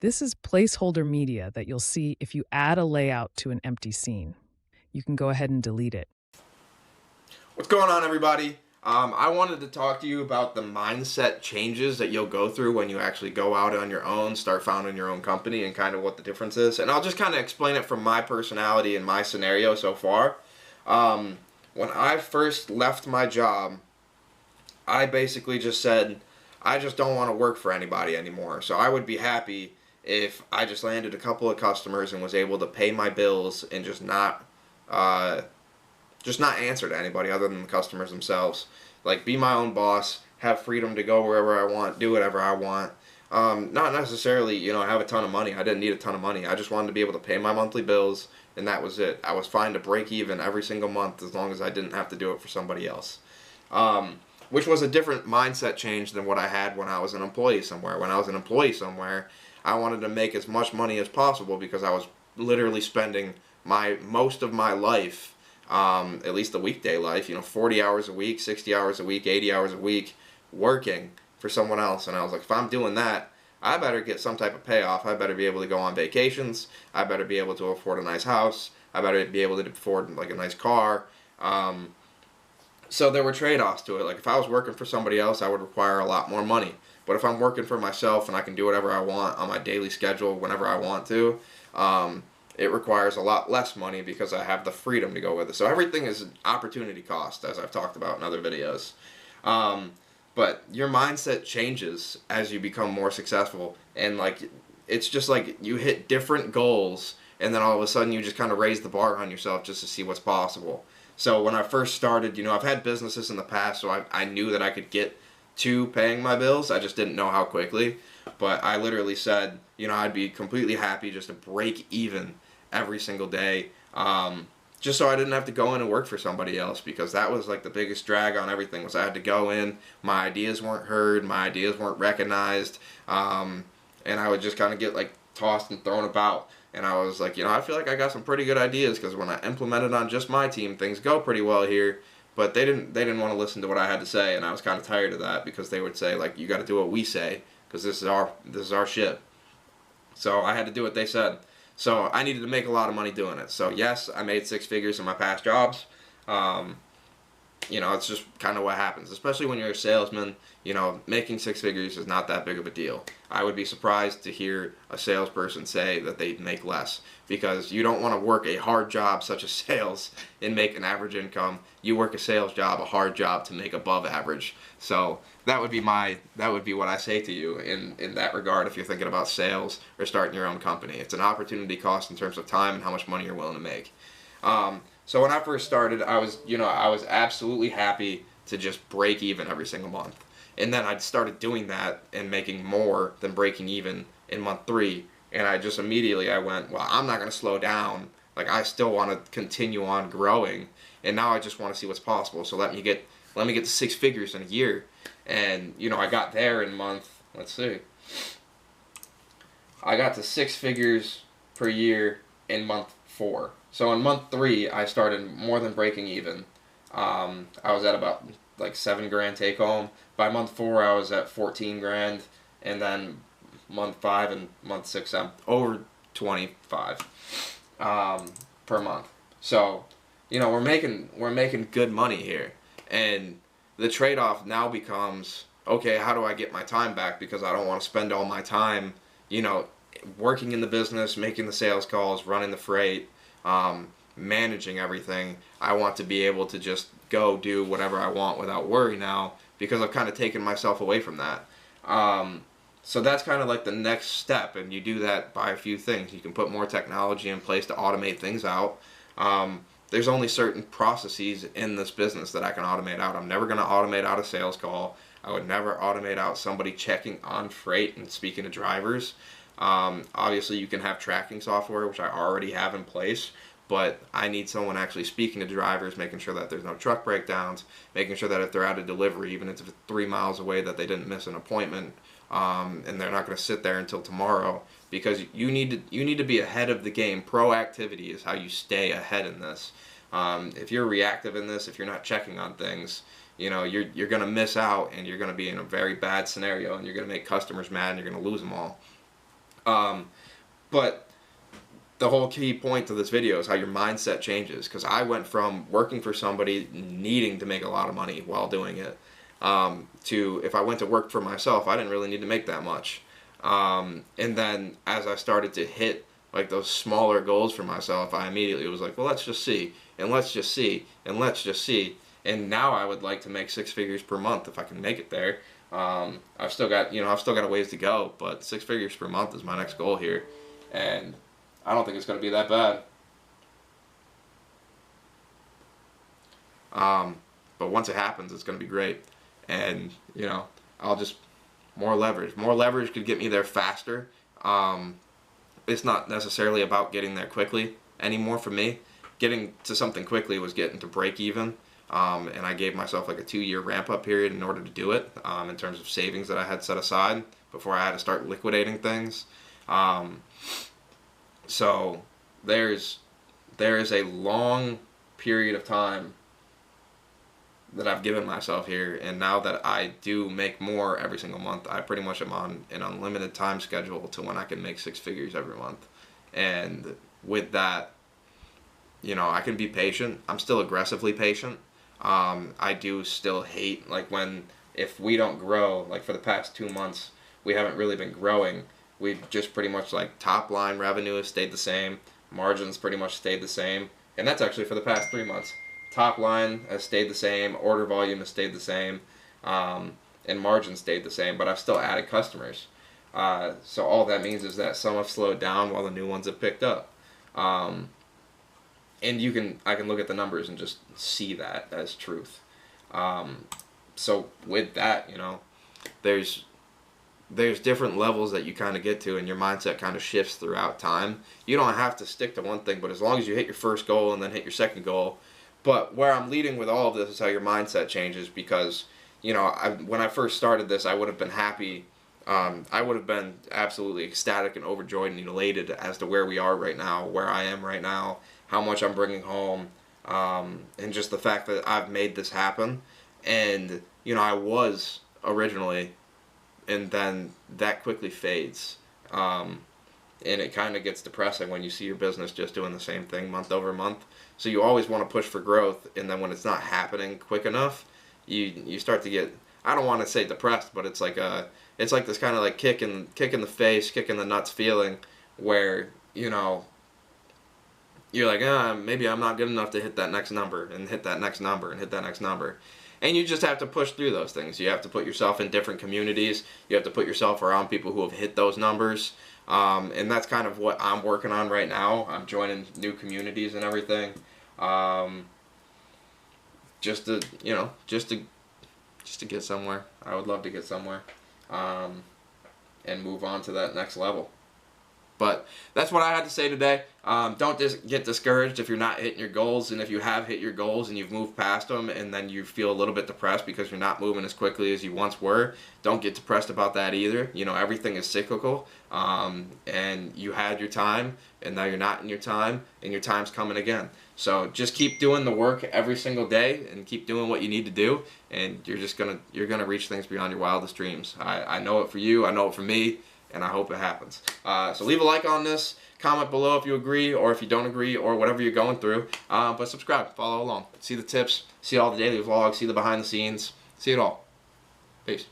This is placeholder media that you'll see if you add a layout to an empty scene. You can go ahead and delete it. What's going on, everybody? I wanted to talk to you about the mindset changes that you'll go through when you actually go out on your own, start founding your own company, and kind of what the difference is. And I'll just kind of explain it from my personality and my scenario so far. When I first left my job, I basically just said, I just don't want to work for anybody anymore. So I would be happy if I just landed a couple of customers and was able to pay my bills and uh, just not answer to anybody other than the customers themselves. Like, be my own boss, have freedom to go wherever I want, do whatever I want. Not necessarily, have a ton of money. I didn't need a ton of money. I just wanted to be able to pay my monthly bills, and that was it. I was fine to break even every single month as long as I didn't have to do it for somebody else. Which was a different mindset change than what I had when I was an employee somewhere. When I was an employee somewhere, I wanted to make as much money as possible because I was literally spending most of my life, at least the weekday life, 40 hours a week, 60 hours a week, 80 hours a week, working for someone else. And I was like, if I'm doing that, I better get some type of payoff. I better be able to go on vacations. I better be able to afford a nice house. I better be able to afford like a nice car. So there were trade-offs to it. Like, if I was working for somebody else, I would require a lot more money. But if I'm working for myself and I can do whatever I want on my daily schedule whenever I want to, it requires a lot less money because I have the freedom to go with it. So everything is an opportunity cost, as I've talked about in other videos. But your mindset changes as you become more successful. And it's just like you hit different goals, and then all of a sudden you just kind of raise the bar on yourself just to see what's possible. So when I first started, I've had businesses in the past, so I knew that I could get to paying my bills. I just didn't know how quickly. But I literally said, I'd be completely happy just to break even every single day, just so I didn't have to go in and work for somebody else, because that was like the biggest drag on everything. Was I had to go in, my ideas weren't heard, my ideas weren't recognized, and I would just kind of get like tossed and thrown about. And I was like, I feel like I got some pretty good ideas, because when I implemented on just my team, things go pretty well here. But they didn't want to listen to what I had to say, and I was kind of tired of that, because they would say, like, you got to do what we say, because this is our shit. So I had to do what they said. So I needed to make a lot of money doing it. So yes, I made six figures in my past jobs. It's just kind of what happens, especially when you're a salesman. Making six figures is not that big of a deal. I would be surprised to hear a salesperson say that they make less, because you don't want to work a hard job such as sales and make an average income. You work a sales job, a hard job, to make above average. So that would be what I say to you in that regard if you're thinking about sales or starting your own company. It's an opportunity cost in terms of time and how much money you're willing to make. So when I first started, I was absolutely happy to just break even every single month. And then I started doing that and making more than breaking even in month 3. And I just immediately, I went, well, I'm not going to slow down. Like, I still want to continue on growing. And now I just want to see what's possible. So let me get to six figures in a year. And, I got there in let's see. I got to six figures per year in month 4. So in month 3, I started more than breaking even. I was at about like $7,000 take home. By month 4, I was at 14 grand, and then month 5 and month 6, I'm over 25 per month. So, we're making good money here, and the trade-off now becomes, okay, how do I get my time back? Because I don't want to spend all my time, working in the business, making the sales calls, running the freight, managing everything. I want to be able to just go do whatever I want without worry now, because I've kind of taken myself away from that. So that's kind of like the next step, and you do that by a few things. You can put more technology in place to automate things out. There's only certain processes in this business that I can automate out. I'm never going to automate out a sales call. I would never automate out somebody checking on freight and speaking to drivers. Obviously, you can have tracking software, which I already have in place, but I need someone actually speaking to drivers, making sure that there's no truck breakdowns, making sure that if they're at a delivery, even if it's 3 miles away, that they didn't miss an appointment, and they're not going to sit there until tomorrow, because you need to be ahead of the game. Proactivity is how you stay ahead in this. If you're reactive in this, if you're not checking on things, you're going to miss out, and you're going to be in a very bad scenario, and you're going to make customers mad, and you're going to lose them all. Um, but the whole key point to this video is how your mindset changes, because I went from working for somebody needing to make a lot of money while doing it, to if I went to work for myself, I didn't really need to make that much. And then as I started to hit like those smaller goals for myself, I immediately was like, well, let's just see, and let's just see, and let's just see. And now I would like to make 6 figures per month if I can make it there. I've still got a ways to go, but 6 figures per month is my next goal here, and I don't think it's going to be that bad. But once it happens, it's going to be great. And, I'll just, more leverage. More leverage could get me there faster. It's not necessarily about getting there quickly anymore for me. Getting to something quickly was getting to break even. And I gave myself like a 2-year ramp up period in order to do it, in terms of savings that I had set aside before I had to start liquidating things. So there is a long period of time that I've given myself here, and now that I do make more every single month, I pretty much am on an unlimited time schedule to when I can make 6 figures every month. And with that, I can be patient. I'm still aggressively patient. I do still hate if we don't grow, like for the past 2 months, we haven't really been growing. We've just pretty much top line revenue has stayed the same, margins pretty much stayed the same, and that's actually for the past 3 months. Top line has stayed the same, order volume has stayed the same, and margin stayed the same, but I've still added customers. So all that means is that some have slowed down while the new ones have picked up. And I can look at the numbers and just see that as truth. So with that, there's different levels that you kind of get to, and your mindset kind of shifts throughout time. You don't have to stick to one thing, but as long as you hit your first goal and then hit your second goal. But where I'm leading with all of this is how your mindset changes, because, when I first started this, I would have been happy. I would have been absolutely ecstatic and overjoyed and elated as to where we are right now, where I am right now, how much I'm bringing home, and just the fact that I've made this happen. And, I was originally, and then that quickly fades. And it kind of gets depressing when you see your business just doing the same thing month over month. So you always want to push for growth, and then when it's not happening quick enough, you start to get, I don't want to say depressed, but it's like this kind of kick in the face, kick in the nuts feeling, where you're like, maybe I'm not good enough to hit that next number and hit that next number and hit that next number. And you just have to push through those things. You have to put yourself in different communities. You have to put yourself around people who have hit those numbers. And that's kind of what I'm working on right now. I'm joining new communities and everything. Just to get somewhere. I would love to get somewhere. And move on to that next level. But that's what I had to say today. Don't get discouraged if you're not hitting your goals, and if you have hit your goals and you've moved past them and then you feel a little bit depressed because you're not moving as quickly as you once were. Don't get depressed about that either. Everything is cyclical, and you had your time, and now you're not in your time, and your time's coming again. So just keep doing the work every single day and keep doing what you need to do, and you're gonna reach things beyond your wildest dreams. I know it for you. I know it for me. And I hope it happens. So leave a like on this, comment below if you agree or if you don't agree or whatever you're going through. But subscribe, follow along, see the tips, see all the daily vlogs, see the behind the scenes, see it all. Peace.